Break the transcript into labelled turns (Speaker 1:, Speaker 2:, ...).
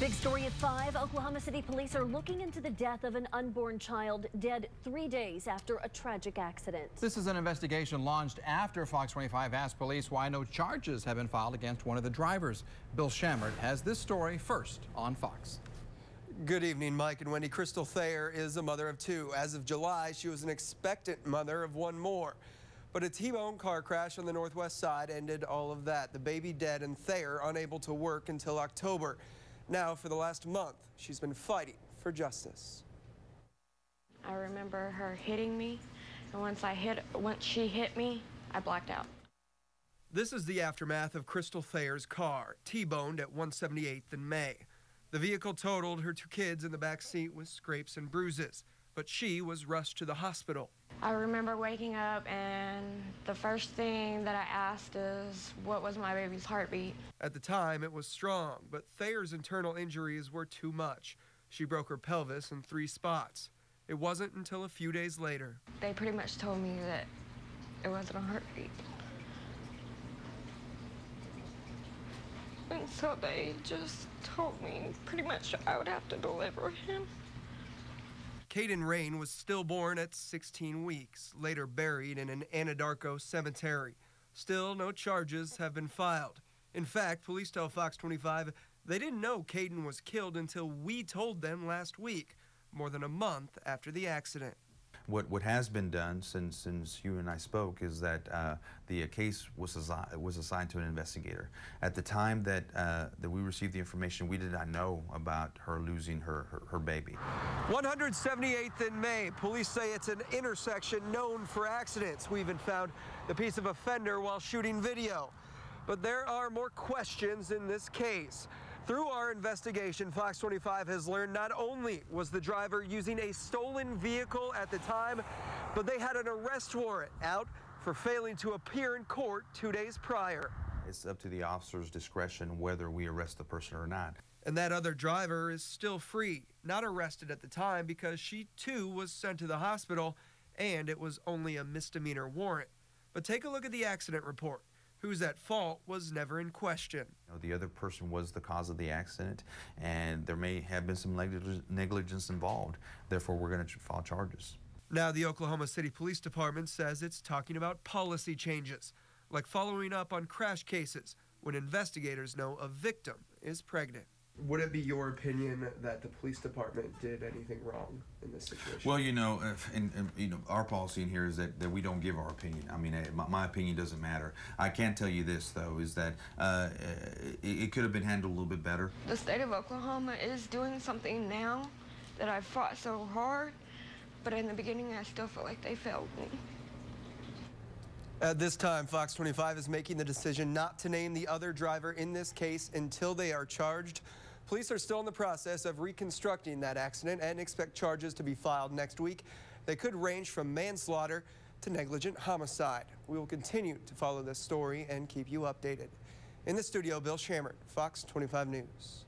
Speaker 1: Big story at 5. Oklahoma City police are looking into the death of an unborn child dead 3 days after a tragic accident.
Speaker 2: This is an investigation launched after Fox 25 asked police why no charges have been filed against one of the drivers. Bill Shammert has this story first on Fox.
Speaker 3: Good evening, Mike and Wendy. Crystal Thayer is a mother of 2. As of July, she was an expectant mother of 1 more. But a T-bone car crash on the northwest side ended all of that. The baby dead and Thayer unable to work until October. Now, for the last month, she's been fighting for justice.
Speaker 4: I remember her hitting me, and once she hit me, I blacked out.
Speaker 3: This is the aftermath of Crystal Thayer's car, T-boned at 178th in May. The vehicle totaled her 2 kids in the back seat with scrapes and bruises, but she was rushed to the hospital.
Speaker 4: I remember waking up, and the first thing that I asked is, what was my baby's heartbeat?
Speaker 3: At the time, it was strong, but Thayer's internal injuries were too much. She broke her pelvis in 3 spots. It wasn't until a few days later.
Speaker 4: They pretty much told me that it wasn't a heartbeat. And so they just told me pretty much I would have to deliver him.
Speaker 3: Caden Rain was stillborn at 16 weeks, later buried in an Anadarko cemetery. Still, no charges have been filed. In fact, police tell Fox 25 they didn't know Caden was killed until we told them last week, more than a month after the accident.
Speaker 5: What has been done since you and I spoke is that the case was assigned to an investigator. At the time that we received the information, we did not know about her losing her baby.
Speaker 3: 178th in May. Police say it's an intersection known for accidents. We even found the piece of a fender while shooting video. But there are more questions in this case. Through our investigation, Fox 25 has learned not only was the driver using a stolen vehicle at the time, but they had an arrest warrant out for failing to appear in court 2 days prior.
Speaker 5: It's up to the officer's discretion whether we arrest the person or not.
Speaker 3: And that other driver is still free, not arrested at the time because she too was sent to the hospital and it was only a misdemeanor warrant. But take a look at the accident report. Who's at fault was never in question.
Speaker 5: The other person was the cause of the accident, and there may have been some negligence involved. Therefore, we're going to file charges.
Speaker 3: Now, the Oklahoma City Police Department says it's talking about policy changes, like following up on crash cases when investigators know a victim is pregnant. Would it be your opinion that the police department did anything wrong in this situation?
Speaker 5: Well, our policy in here is that we don't give our opinion. I mean, my opinion doesn't matter. I can tell you this, though, is that it could have been handled a little bit better.
Speaker 4: The state of Oklahoma is doing something now that I fought so hard, but in the beginning I still feel like they failed me.
Speaker 3: At this time, Fox 25 is making the decision not to name the other driver in this case until they are charged. Police are still in the process of reconstructing that accident and expect charges to be filed next week. They could range from manslaughter to negligent homicide. We will continue to follow this story and keep you updated. In the studio, Bill Shammert, Fox 25 News.